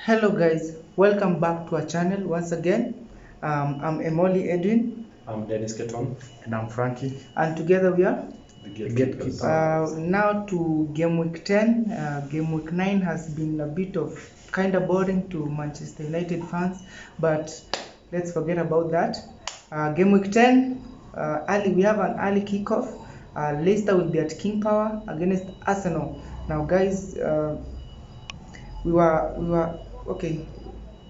Hello guys, welcome back to our channel once again. I'm Emoli Edwin. I'm Dennis Keton. And I'm Frankie. And together we are The Gatekeeper. now to game week 10. Game week 9 has been a bit of kind of boring to Manchester United fans, but let's forget about that. Game week 10, we have an early kickoff. Leicester will be at King Power against Arsenal. Now guys, we were okay.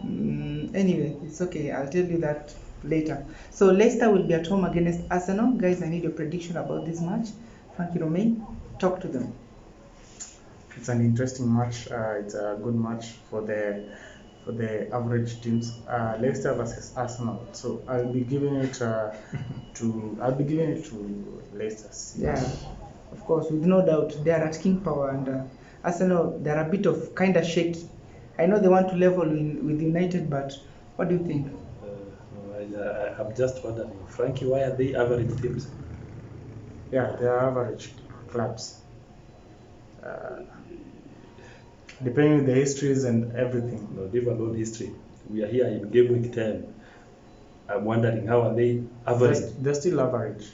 Anyway, it's okay. I'll tell you that later. So Leicester will be at home against Arsenal. Guys, I need your prediction about this match. Frankie Romain, talk to them. It's an interesting match. It's a good match for the average teams. Leicester versus Arsenal. So I'll be giving it to Leicester. Yeah, of course, with no doubt. They are at King Power, and Arsenal, they're a bit of kind of shaky. I know they want to level with United, but what do you think? I'm just wondering, Frankie, why are they average teams? Yeah, they are average clubs. Depending on the histories and everything. No, leave alone history. We are here in game week 10. I'm wondering, how are they average? They're still average.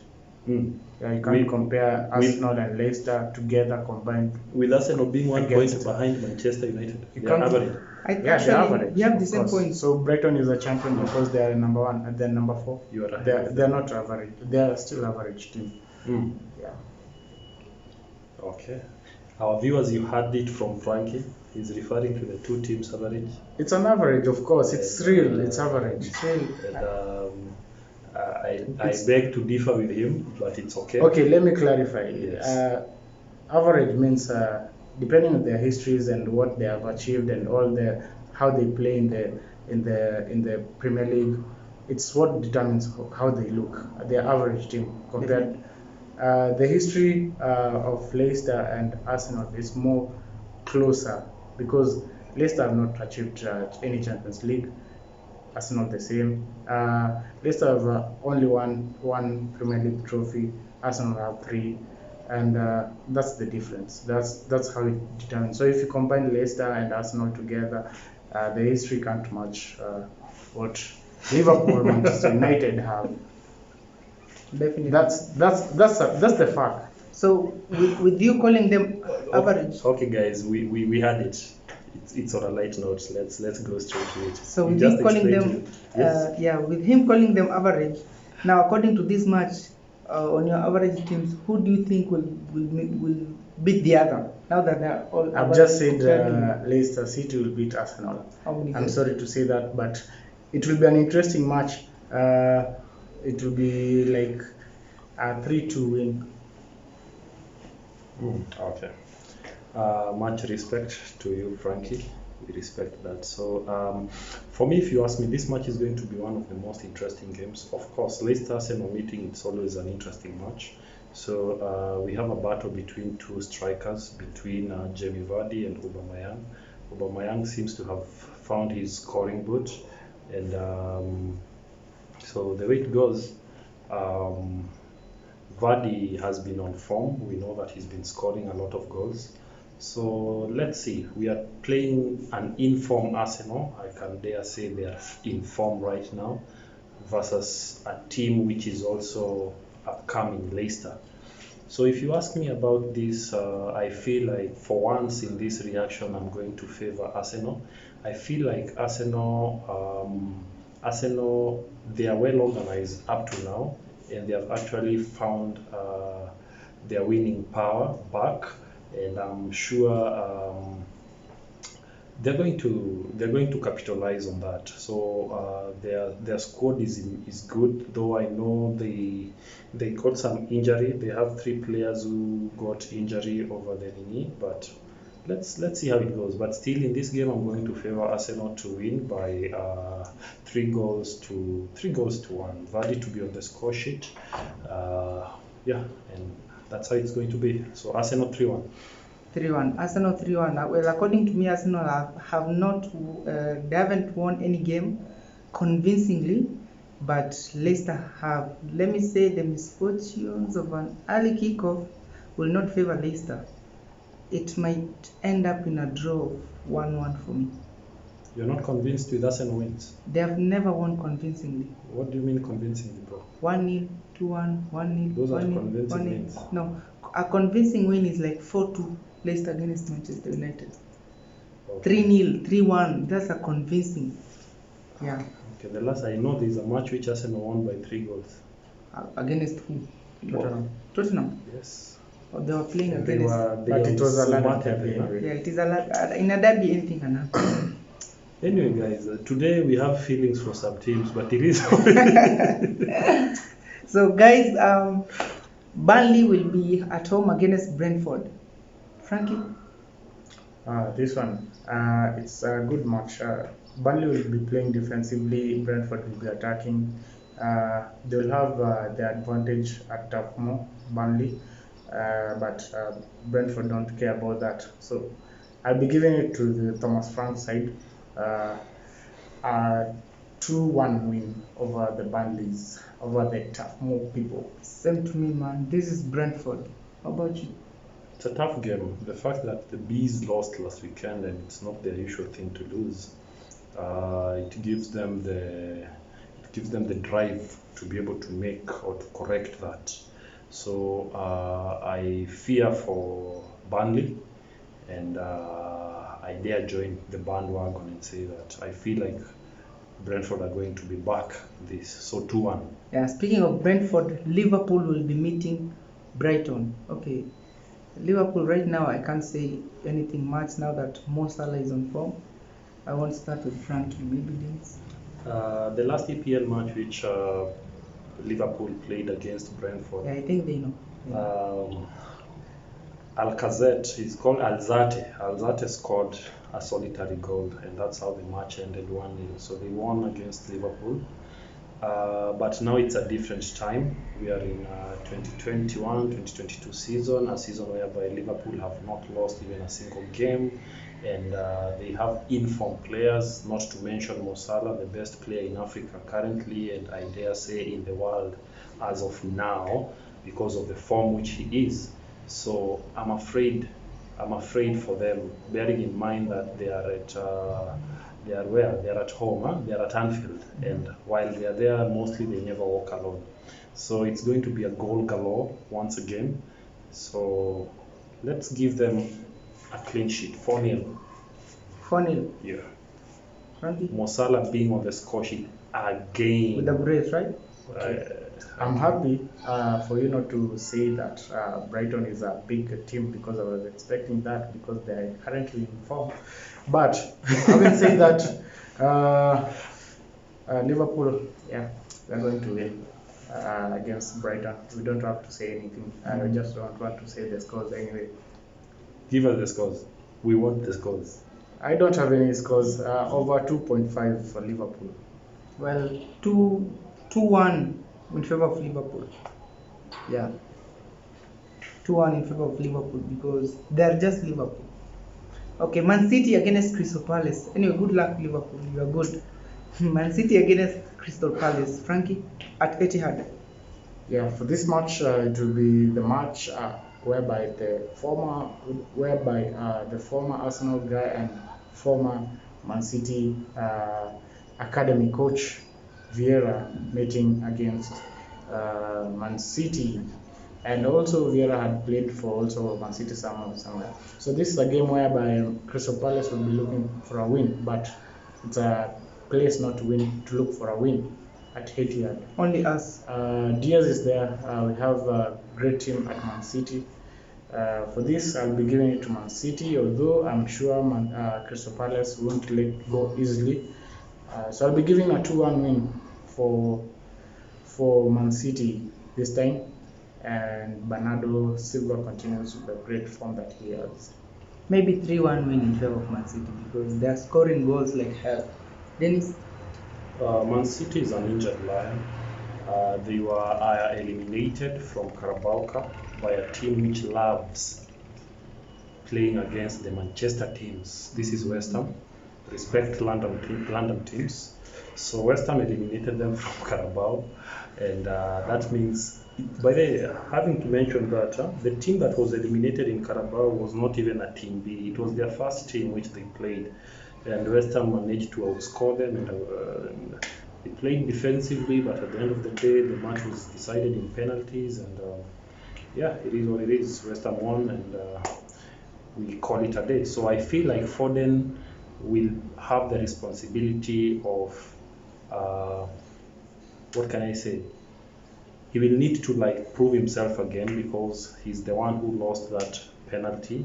Mm. Yeah, you can't compare Arsenal and Leicester together combined. With Arsenal being 1 point Against- behind Manchester United, You they are can't- average. Yeah, they're average. we have the of same course. points. So Brighton is a champion because they are number 1 and then number 4. You are right. They're not average. They are still average team. Mm. Yeah. Okay. Our viewers, you heard it from Frankie. He's referring to the two teams average. It's an average, of course. It's real. It's average. It's real. And, I beg to differ with him, but it's okay. Okay, let me clarify. Yes. Average means depending on their histories and what they have achieved and how they play in the Premier League. It's what determines how they look. They're average team compared. The history of Leicester and Arsenal is more closer because Leicester have not achieved any Champions League. Arsenal the same. Leicester have only one Premier League trophy. Arsenal have 3, and that's the difference. That's how it determines. So if you combine Leicester and Arsenal together, the history can't match what Liverpool, Manchester United have. Definitely. That's the fact. So with you calling them average. Okay, guys, we had it. It's on a light note. Let's go straight to it. So You with just him calling explained them, it. Yes. with him calling them average. Now, according to this match, on your average teams, who do you think will beat the other? Now that they're all. I've average just said compared to- Leicester City will beat Arsenal. How many I'm goals? sorry to say that, but it will be an interesting match. It will be like a 3-2 win. Okay. Much respect to you, Frankie. We respect that. So, for me, if you ask me, this match is going to be one of the most interesting games. Of course, Leicester Arsenal meeting, it's always an interesting match. So, we have a battle between two strikers, between Jamie Vardy and Aubameyang. Aubameyang seems to have found his scoring boot, and so the way it goes, Vardy has been on form. We know that he's been scoring a lot of goals. So let's see. We are playing an in-form Arsenal. I can dare say they are in form right now, versus a team which is also upcoming, Leicester. So if you ask me about this, I feel like for once in this reaction, I'm going to favor Arsenal. I feel like Arsenal, they are well organized up to now, and they have actually found their winning power back, and I'm sure they're going to capitalize on that. So their squad is good, though I know they got some injury. They have 3 players who got injury over the knee, but let's see how it goes. But still, in this game, I'm going to favor Arsenal to win by 3 goals to 1. Vardy to be on the score sheet. And that's how it's going to be. So Arsenal 3-1. 3-1. Arsenal 3-1. Well, according to me, Arsenal have not, they haven't won any game convincingly, but Leicester have. Let me say the misfortunes of an early kickoff will not favor Leicester. It might end up in a draw of 1-1 for me. You're not convinced with Arsenal wins? They have never won convincingly. What do you mean convincingly, bro? 1-0, 2-1, 1-0. Those are 1-0, convincing 1-0. wins. No, a convincing win is like 4-2 Leicester against Manchester United. Okay. 3-0, 3-1. That's a convincing. Yeah. Okay, the last I know there's a match which Arsenal won by 3 goals. Against who? Tottenham. Tottenham. Yes. Or they were playing And they against. were, But it was a London smarter derby than us. anyway. Yeah, it is in a derby anything can happen. Anyway, guys, today we have feelings for some teams, but it is. So guys, Burnley will be at home against Brentford. Frankie? This one, it's a good match. Burnley will be playing defensively, Brentford will be attacking. They will have the advantage at Turf Moor, Burnley, but Brentford don't care about that. So I'll be giving it to the Thomas Frank side. 2-1 win over the Burnleys, over the Turf Moor people. Same to me, man. This is Brentford. How about you? It's a tough game. The fact that the Bees lost last weekend and it's not their usual thing to lose, it gives them the drive to be able to make or to correct that. So I fear for Burnley, and I dare join the bandwagon and say that I feel like Brentford are going to be back this. So 2-1. Yeah, speaking of Brentford, Liverpool will be meeting Brighton. Okay, Liverpool right now, I can't say anything much now that Mo Salah is on form. I won't start with Frankie, maybe Dennis. The last EPL match which Liverpool played against Brentford, Yeah, I think they know. Yeah. Alcazette, he's called Alzate. Alzate scored a solitary goal, and that's how the match ended 1-0. So they won against Liverpool. But now it's a different time. We are in 2021-2022 season, a season whereby Liverpool have not lost even a single game, and they have informed players, not to mention Mo Salah, the best player in Africa currently, and I dare say in the world as of now, because of the form which he is. So I'm afraid for them, bearing in mind that they are at They're at home, huh? They're at Anfield, and while they are there, mostly they never walk alone. So it's going to be a goal galore once again. So let's give them a clean sheet, 4-0. 4-0. Yeah. Frankie? Mo Salah being on the score sheet again. With the brace, right? I'm happy for you not to say that Brighton is a big team, because I was expecting that, because they're currently in form. But having said that, Liverpool, yeah, they're going to win against Brighton. We don't have to say anything. I just don't want to say the scores anyway. Give us the scores. We want the scores. I don't have any scores. Over 2.5 for Liverpool. Well, 2-1 in favor of Liverpool. Yeah. 2-1 in favor of Liverpool, because they're just Liverpool. Okay, Man City against Crystal Palace. Anyway, good luck, Liverpool. You are good. Man City against Crystal Palace. Frankie, at Etihad. Yeah, for this match, it will be the match whereby the former Arsenal guy and former Man City academy coach Vieira meeting against Man City, and also Vieira had played for also Man City somewhere. So this is a game whereby Crystal Palace will be looking for a win, but it's a place not to win, to look for a win at Etihad. Only us. Diaz is there. We have a great team at Man City. For this, I'll be giving it to Man City, although I'm sure Crystal Palace won't let go easily. So I'll be giving a 2-1 win for Man City this time, and Bernardo Silva continues with the great form that he has. Maybe 3-1 win in favor of Man City, because they're scoring goals like hell. Dennis? Man City is an injured lion. They were eliminated from Carabao Cup by a team which loves playing against the Manchester teams. This is West Ham. Respect London teams. So West Ham eliminated them from Carabao, and that means, by the way, having to mention that the team that was eliminated in Carabao was not even a team B. It was their first team which they played. and West Ham managed to outscore them, and they played defensively, but at the end of the day, the match was decided in penalties, and yeah, it is what it is. West Ham won, and we call it a day. So I feel like Foden will have the responsibility of what can I say? He will need to like prove himself again, because he's the one who lost that penalty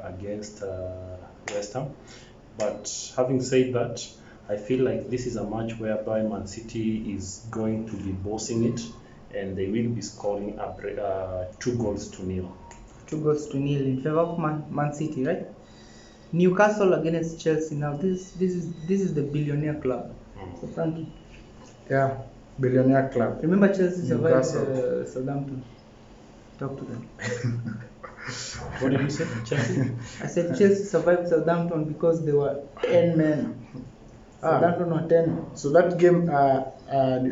against West Ham. But having said that, I feel like this is a match whereby Man City is going to be bossing it, and they will be scoring 2-0. 2-0 in favor of Man City, right? Newcastle against Chelsea. Now this is the billionaire club. So Frankie, Yeah, billionaire club. remember Chelsea survived Newcastle. Southampton. Talk to them. What did you say, Chelsea? I said Chelsea survived Southampton because they were 10 men. Southampton were 10. So that game,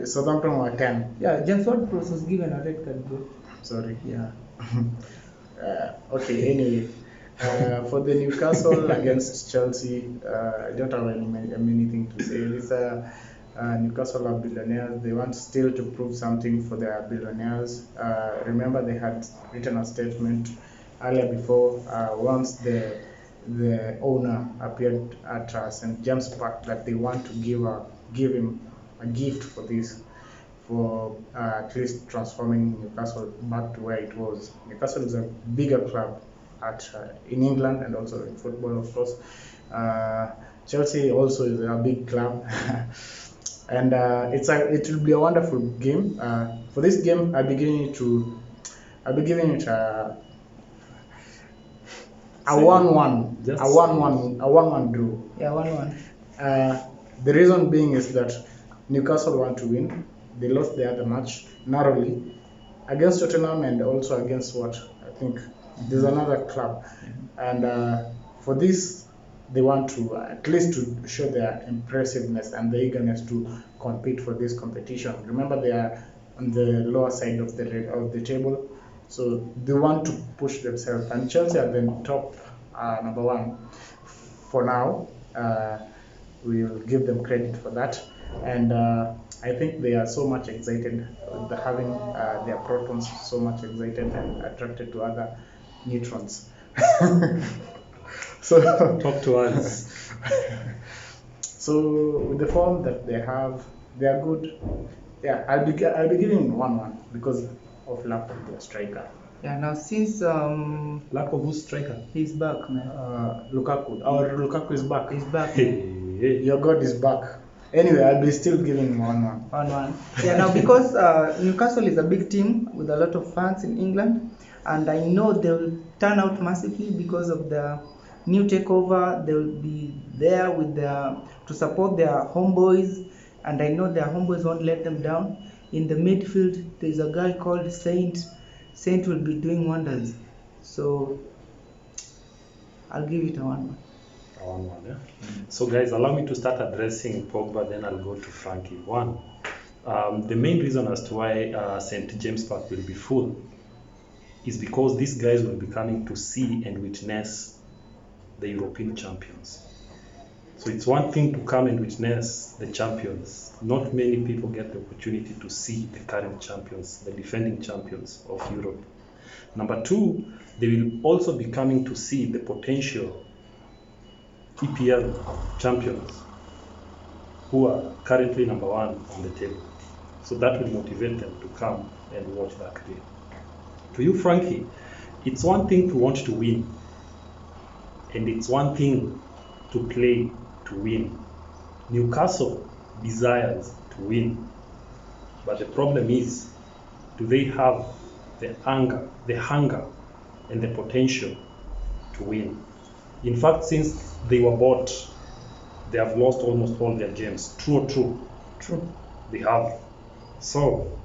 Southampton were 10. Yeah, James Ward-Prowse was given a red card, bro. Sorry. Yeah. Okay, anyway. For the Newcastle against Chelsea, I don't have anything to say. This Newcastle are billionaires. They want still to prove something for their billionaires. Remember, they had written a statement earlier before once the owner appeared at St. James Park that they want to give him a gift for this, for at least transforming Newcastle back to where it was. Newcastle is a bigger club in England and also in football, of course. Chelsea also is a big club. And it will be a wonderful game. For this game, I'll be giving it a 1-1, Just a 1-1 draw. Yeah, 1-1. The reason being is that Newcastle want to win. They lost the other match narrowly against Tottenham, and also against I think there's another club. And for this, they want to at least to show their impressiveness and the eagerness to compete for this competition. Remember, they are on the lower side of the table, so they want to push themselves. And Chelsea are the top number one for now. We will give them credit for that, and I think they are so much excited with having their protons so much excited and attracted to other neutrons. So Talk to us. So with the form that they have, they are good. Yeah, I'll be giving 1-1 because of lack of their striker. Yeah, now since Lack of who's striker? he's back, man. Lukaku. Our Lukaku is back. He's back. Hey. Your God is back. Anyway, I'll be still giving 1-1. 1-1. Yeah, now because Newcastle is a big team with a lot of fans in England, and I know they will turn out massively because of the new takeover. They will be there with to support their homeboys, and I know their homeboys won't let them down. In the midfield, there's a guy called Saint. Saint will be doing wonders. So I'll give it a 1-1. 1-1, yeah. So guys, allow me to start addressing Pogba, then I'll go to Frankie. One, the main reason as to why St. James Park will be full is because these guys will be coming to see and witness the European champions. So it's one thing to come and witness the champions. Not many people get the opportunity to see the current champions, the defending champions of Europe. Number two, they will also be coming to see the potential EPL champions who are currently number one on the table. So that will motivate them to come and watch that game. To you, Frankie, it's one thing to want to win, and it's one thing to play to win. Newcastle desires to win, but the problem is, do they have the hunger and the potential to win? In fact, since they were bought, they have lost almost all their games. True. They have. So,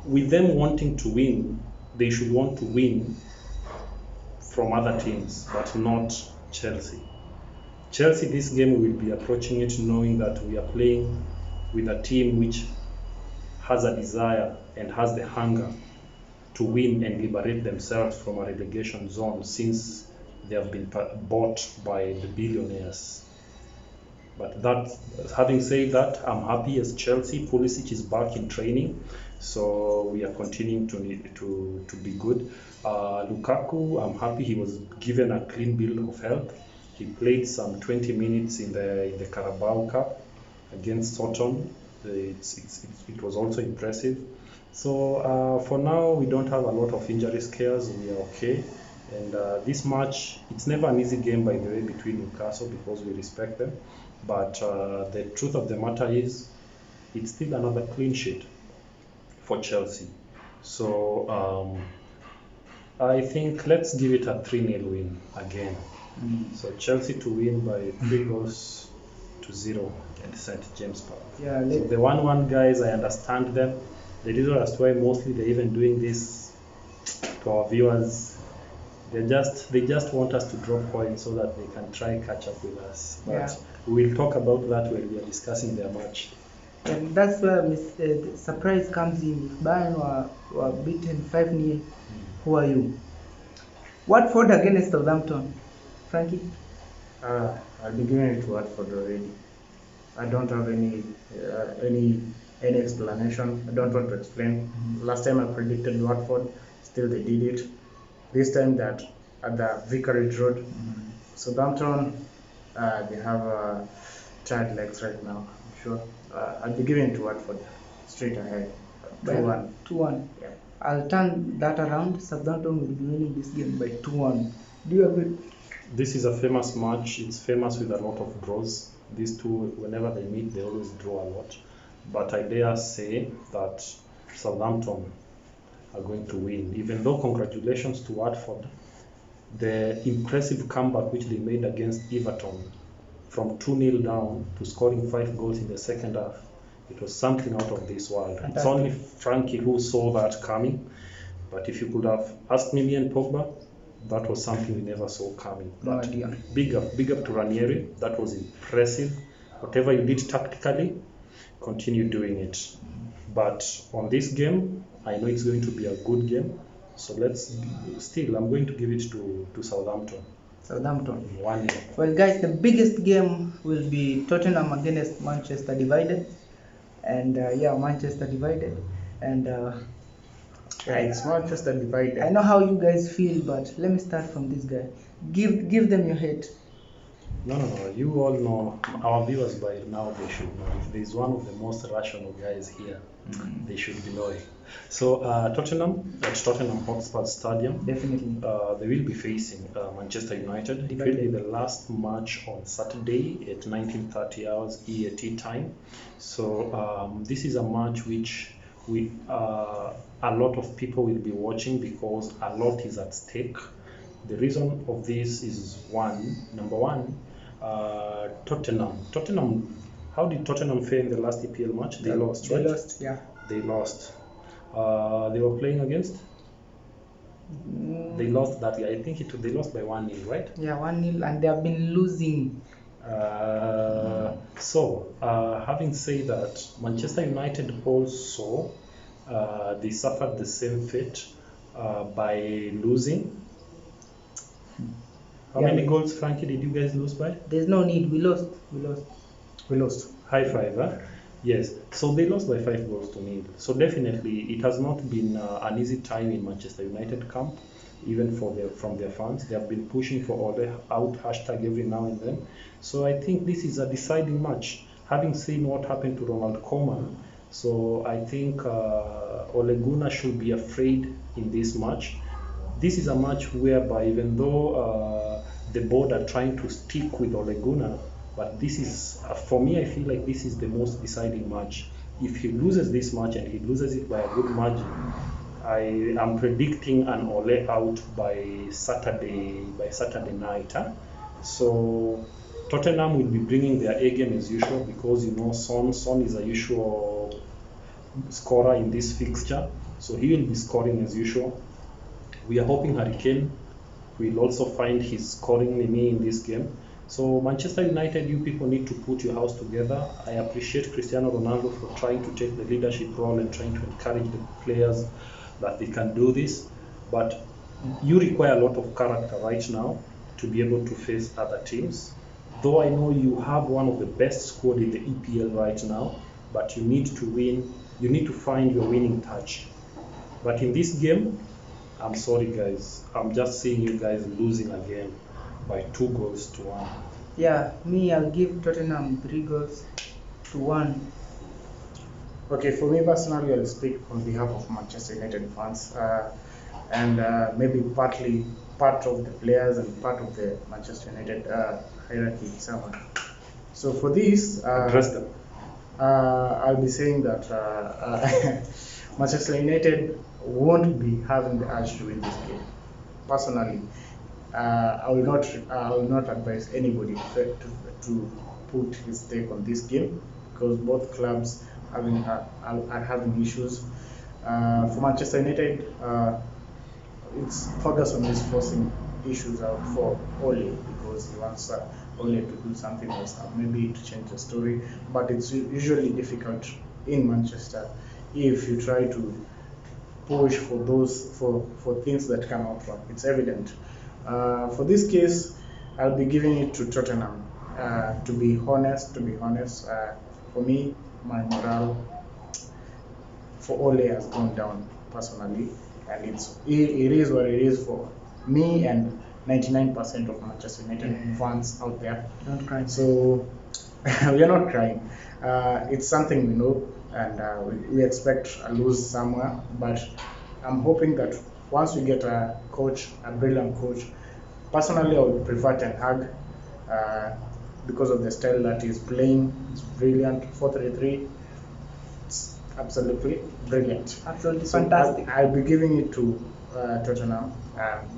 with them wanting to win, they should want to win from other teams, but not Chelsea. Chelsea, this game we will be approaching it knowing that we are playing with a team which has a desire and has the hunger to win and liberate themselves from a relegation zone, since they have been bought by the billionaires. But that, having said that, I'm happy as Chelsea. Pulisic is back in training, so we are continuing to be good. Lukaku, I'm happy he was given a clean bill of health. He played some 20 minutes in the Carabao Cup against Tottenham. It was also impressive. So for now, we don't have a lot of injury scares. We are okay. And this match, it's never an easy game, by the way, between Newcastle, because we respect them. But the truth of the matter is, it's still another clean sheet for Chelsea. So I think let's give it a 3-0 win again. So Chelsea to win by 3-0 at St. James Park. Yeah, So the 1-1 guys, I understand them. The reason as to why mostly they're even doing this to our viewers, they just want us to drop points so that they can try catch up with us. But we'll talk about that when we are discussing their match. And that's where the surprise comes in. If Bayern were beaten 5-0, who are you? Watford against Southampton. Frankie? I'll be giving it to Watford already. I don't have any explanation. I don't want to explain. Last time I predicted Watford, still they did it. This time that at the Vicarage Road. Southampton, they have tired legs right now, I'm sure. I'll be giving it to Watford straight ahead. 2-1. 2-1. Yeah. I'll turn that around. Southampton will be winning this game by 2-1. Do you agree? This is a famous match. It's famous with a lot of draws. These two, whenever they meet, they always draw a lot. But I dare say that Southampton are going to win. Even though congratulations to Watford, the impressive comeback which they made against Everton from 2-0 down to scoring 5 goals in the second half, it was something out of this world. It's only Frankie who saw that coming. But if you could have asked me and Pogba, that was something we never saw coming. No But idea. big up to Ranieri. That was impressive. Whatever you did tactically, continue doing it. But on this game, I know it's going to be a good game. So I'm going to give it to Southampton. Southampton. 1-0. Well, guys, the biggest game will be Tottenham against Manchester divided. And Manchester divided. And It's Manchester divided. I know how you guys feel, but let me start from this guy. Give them your hate. No. You all know, our viewers by now, they should know. If there's one of the most rational guys here, they should be knowing. So Tottenham at Tottenham Hotspur Stadium, Definitely. they will be facing Manchester United. It will be the last match on Saturday at 19:30 hours EAT time. So this is a match which a lot of people will be watching because a lot is at stake. The reason of this is number one, Tottenham. How did Tottenham fare in the last EPL match? They lost, right? They lost, yeah. They lost. They were playing against. They lost that. I think they lost by 1-0, right? Yeah, 1-0, and they have been losing. Having said that, Manchester United also they suffered the same fate by losing. How many goals, Frankie, did you guys lose by? There's no need. We lost. High five, huh? Yes. So they lost by 5 goals to 0. So definitely, it has not been an easy time in Manchester United camp, even from their fans. They have been pushing for OLE out hashtag every now and then. So I think this is a deciding match. Having seen what happened to Ronald Koeman, so I think Ole Gunnar should be afraid in this match. This is a match whereby even though the board are trying to stick with Ole Gunnar, but this is, for me, I feel like this is the most deciding match. If he loses this match and he loses it by a good margin, I am predicting an Ole out by Saturday night. So Tottenham will be bringing their A game as usual because Son is a usual scorer in this fixture, so he will be scoring as usual. We are hoping Harry Kane will also find his scoring in this game. So Manchester United, you people need to put your house together. I appreciate Cristiano Ronaldo for trying to take the leadership role and trying to encourage the players that they can do this. But you require a lot of character right now. to be able to face other teams. Though I know you have one of the best squad in the EPL right now, but you need to win. You need to find your winning touch. But in this game, I'm sorry guys, I'm just seeing you guys losing again by 2-1. Yeah, me, I'll give Tottenham 3-1. Okay, for me personally, I'll speak on behalf of Manchester United fans, and maybe partly part of the players and part of the Manchester United hierarchy somewhere. So for this, Address them. I'll be saying that Manchester United won't be having the urge to win this game. Personally, I will not advise anybody to put his stake on this game because both clubs are having issues. For Manchester United, it's Ferguson is forcing issues out for Ole because he wants Ole to do something else, maybe to change the story. But it's usually difficult in Manchester if you try to push for things that come out wrong. It's evident. For this case, I'll be giving it to Tottenham. To be honest, for me, my morale for Ole has gone down personally, and it is what it is for me and 99% of Manchester United fans out there. Don't cry. So we are not crying. It's something we know, and we expect a lose somewhere. But I'm hoping that once we get a brilliant coach, personally I would prefer Ten Hag because of the style that he's playing. It's brilliant. 4-3-3. It's absolutely brilliant. Absolutely So fantastic. I'll be giving it to Tottenham,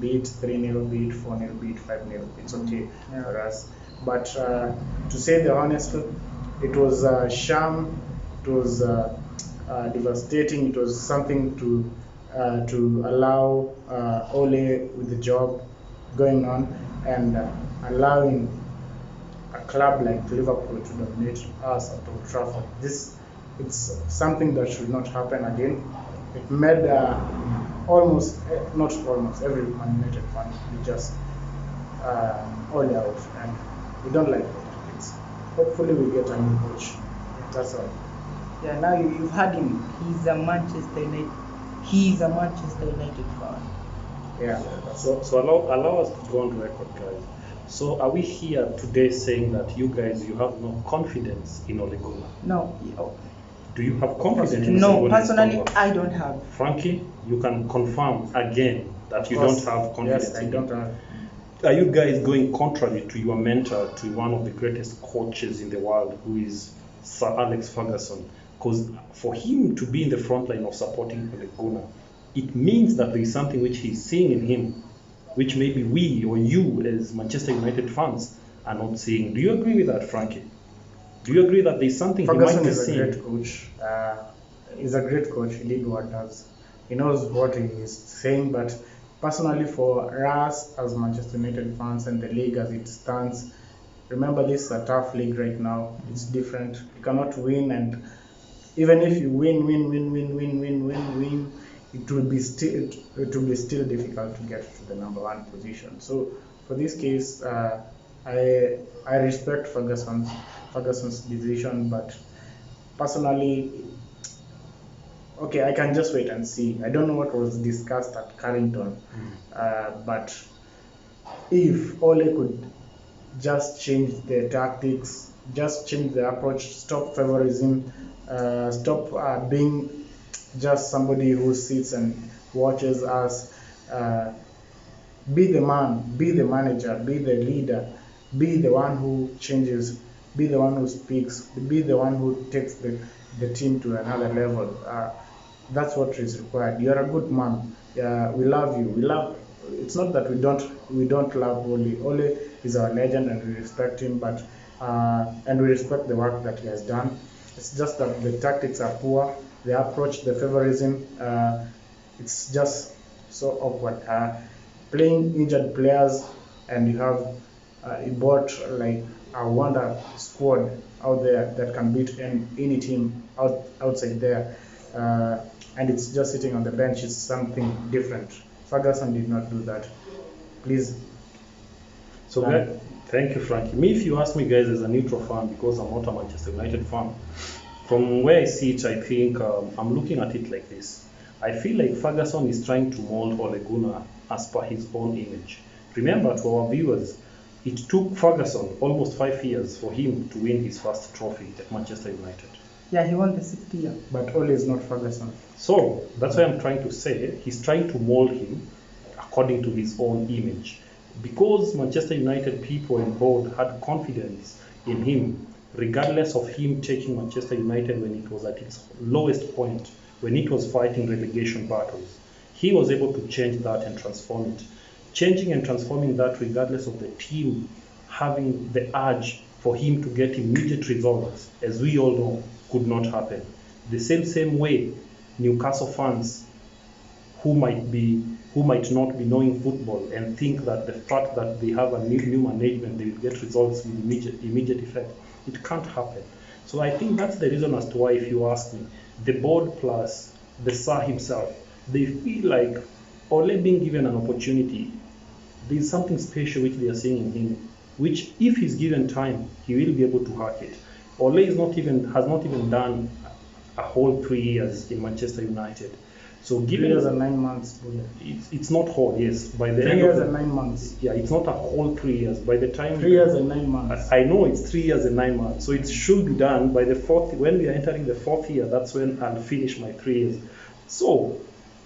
be it 3-0, be it 4-0, be it 5-0. It's okay for us. But to say the honest, it was a sham. It was devastating. It was something to allow Ole with the job going on and allowing a club like Liverpool to dominate us at Old Trafford. It's something that should not happen again. It made not almost every Man United fan be just Ole out, and we don't like it. Hopefully we get a new coach. That's all. Yeah, now you've had him. He's a Manchester United fan. Yeah. So allow us to go on record, guys. So are we here today saying that you guys have no confidence in Ole Gunnar? No. Do you have confidence in No, Ole personally, Gunnar? I don't have. Frankie, you can confirm again that you don't have confidence. Yes, I in don't him. have. Are you guys going contrary to your mentor, to one of the greatest coaches in the world, who is Sir Alex Ferguson? Because for him to be in the front line of supporting Ole Gunnar, it means that there is something which he's seeing in him, which maybe we or you as Manchester United fans are not seeing. Do you agree with that, Frankie? Do you agree that there's something Ferguson he might be is a seeing? great coach. He's a great coach. He did what does. He knows what he is saying. But personally, for us as Manchester United fans and the league as it stands, remember this is a tough league right now. It's different. You cannot win, and even if you win, it will be still difficult to get to the number one position. So for this case, I respect Ferguson's decision, but personally, okay, I can just wait and see. I don't know what was discussed at Carrington, but if Ole could just change the tactics, just change the approach, stop favorism, stop being just somebody who sits and watches us, be the man, be the manager, be the leader, be the one who changes, be the one who speaks, be the one who takes the team to another level. That's what is required. You're a good man. We love you. It's not that we don't love Ole. Ole is our legend and we respect him, but and we respect the work that he has done. It's just that the tactics are poor. The approach, the favorism, it's just so awkward. Playing injured players, and you bought like a wonder squad out there that can beat any team outside there, and it's just sitting on the bench is something different. Ferguson did not do that. Please. So, thank you, Frankie. Me, if you ask me, guys, as a neutral fan, because I'm not a Manchester United fan, from where I see it, I think I'm looking at it like this. I feel like Ferguson is trying to mold Ole Gunnar as per his own image. Remember, to our viewers, it took Ferguson almost 5 years for him to win his first trophy at Manchester United. Yeah, he won the 6th year. But Ole is not Ferguson. So that's why I'm trying to say he's trying to mold him according to his own image. Because Manchester United people and board had confidence in him, regardless of him taking Manchester United when it was at its lowest point, when it was fighting relegation battles, he was able to change that and transform it. Changing and transforming that regardless of the team having the urge for him to get immediate results, as we all know, could not happen. The same way Newcastle fans who might not be knowing football and think that the fact that they have a new management, they will get results with immediate effect. It can't happen. So I think that's the reason as to why, if you ask me, the board plus the Sir himself, they feel like Ole being given an opportunity, there's something special which they are seeing in him, which if he's given time, he will be able to hack it. Ole has not even done a whole 3 years in Manchester United. So given 3 years and 9 months. it's not whole, yes. By the 3 end years of and 9 months. Yeah, it's not a whole 3 years. By the time 3 years and 9 months. I know it's 3 years and 9 months, so it should be done by the fourth. When we are entering the 4th year, that's when I'll finish my 3 years. So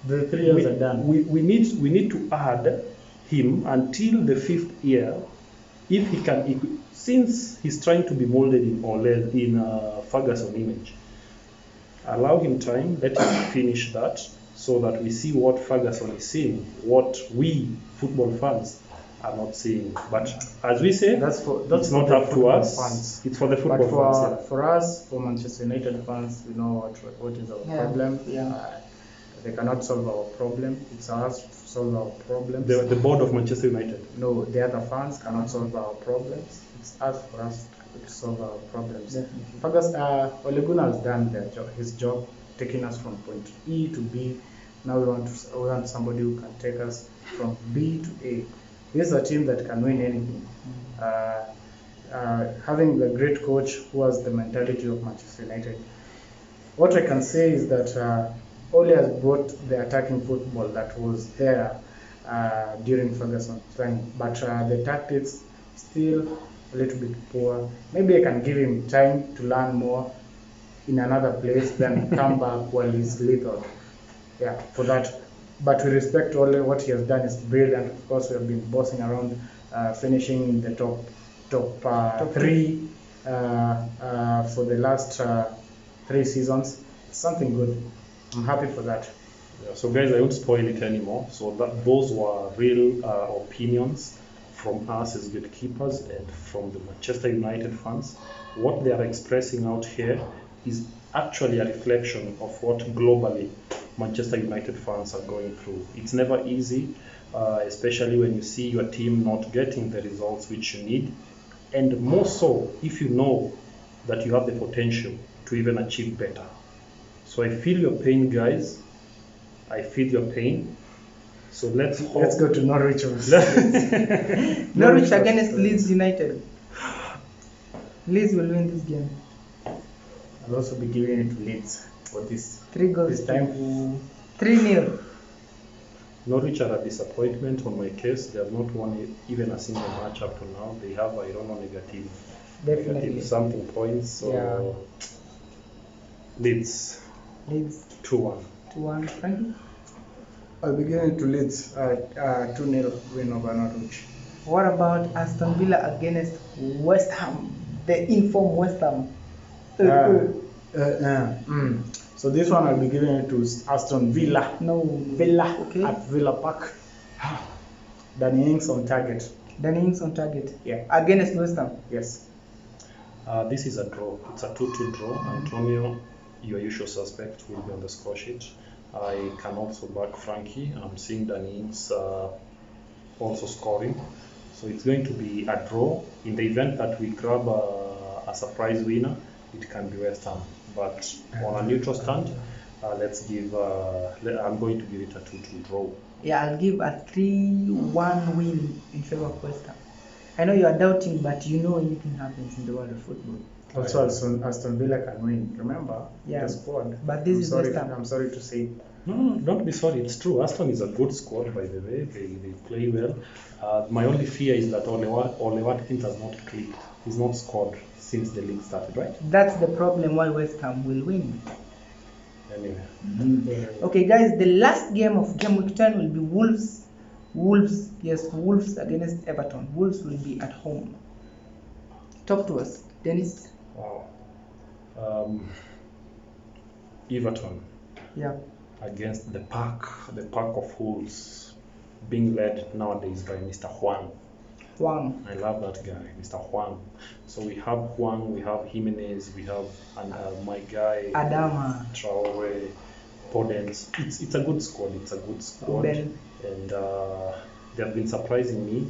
the 3 years are done. We need to add him until the 5th year, if he can. Since he's trying to be molded in Ferguson image, allow him time. Let him finish that, so that we see what Ferguson is seeing, what we football fans are not seeing. But as we say, that's not up to us. Fans. It's for the football fans. Yeah. For us, for Manchester United fans, we know what is our problem. Yeah. They cannot solve our problem. It's us to solve our problems. The board of Manchester United. No, the other fans cannot solve our problems. It's us for us to solve our problems. Ferguson, Ole Gunnar has done his job, taking us from point E to B. Now we want somebody who can take us from B to A. This is a team that can win anything. Having a great coach who has the mentality of Manchester United. What I can say is that Ole has brought the attacking football that was there during Ferguson's time, but the tactics still a little bit poor. Maybe I can give him time to learn more in another place, then come back while he's lethal. Yeah, for that. But we respect Ole. What he has done is brilliant. Of course, we have been bossing around, finishing in the top 3 for the last 3 seasons. It's something good. I'm happy for that. Yeah, so guys, I won't spoil it anymore. So those were real opinions from us as gatekeepers and from the Manchester United fans. What they are expressing out here is actually a reflection of what globally Manchester United fans are going through. It's never easy, especially when you see your team not getting the results which you need, and more so if you know that you have the potential to even achieve better. So I feel your pain, guys. I feel your pain. So let's go to Norwich. Norwich against Leeds United. Leeds will win this game. I'll also be giving it to Leeds for this. 3 goals. This time. 3-0. Norwich are a disappointment on my case. They have not won even a single match up to now. They have, I don't know, negative something points. So yeah. Leeds 2-1. 2-1. Frankie? I'll be giving it to Leeds 2-0 win over Norwich. What about Aston Villa against West Ham? The informed West Ham. So this one I'll be giving it to Aston Villa. Villa. Okay. At Villa Park. Danny Ings on target. Yeah. Against West Ham. Yes. This is a draw. It's a 2-2 draw. Antonio, your usual suspect, will be on the score sheet. I can also back Frankie. I'm seeing Danny Ings also scoring. So it's going to be a draw. In the event that we grab a surprise winner, it can be West Ham. But on a neutral stand, I'm going to give it a 2-2 draw. Yeah, I'll give a 3-1 win in favor of West Ham. I know you are doubting, but you know anything happens in the world of football. Also, Aston Villa can win. Remember, Yeah, the squad. but this is West Ham. I'm sorry to say. No, don't be sorry. It's true. Aston is a good squad, by the way. They play well. My only fear is that Ole Watkins has not clicked. He's not scored since the league started, right? That's the problem why West Ham will win. Anyway. Okay, guys, the last game of game week 10 will be Wolves against Everton. Wolves will be at home. Talk to us, Dennis. Wow. Everton Yeah. against the pack of wolves, being led nowadays by Mr. Juan. I love that guy, Mr. Juan. So we have Juan, we have Jimenez, we have my guy Adama, Traore, Podence. It's a good squad. Ben. And they have been surprising me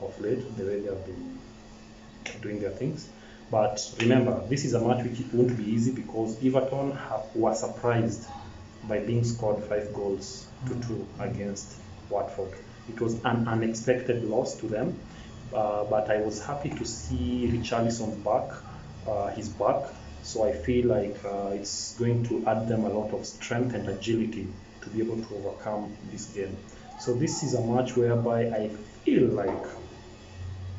of late, the way they have been doing their things. But remember, this is a match which won't be easy because Everton were surprised by being scored 5 goals to 2 against Watford. It was an unexpected loss to them, but I was happy to see Richarlison back. He's back, so I feel like it's going to add them a lot of strength and agility to be able to overcome this game. So this is a match whereby I feel like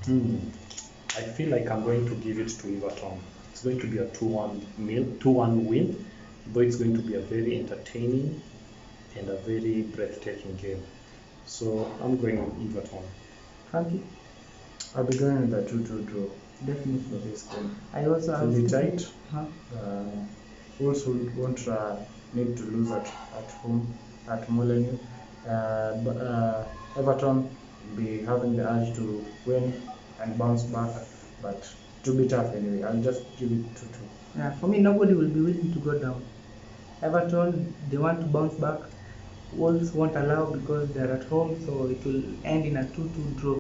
I'm going to give it to Everton. It's going to be a 2-1 win, though it's going to be a very entertaining and a very breathtaking game. So I'm going with Everton. Frankie? I'll be going with a 2-2 draw. Definitely. For this game. I also It will be tight. Huh? Wolves won't need to lose at home at Molineux. But Everton will be having the urge to win and bounce back, but it will be tough anyway. I'll just give it 2-2. Yeah, for me, nobody will be willing to go down. Everton, they want to bounce back. Wolves won't allow because they're at home, so it will end in a 2-2 draw.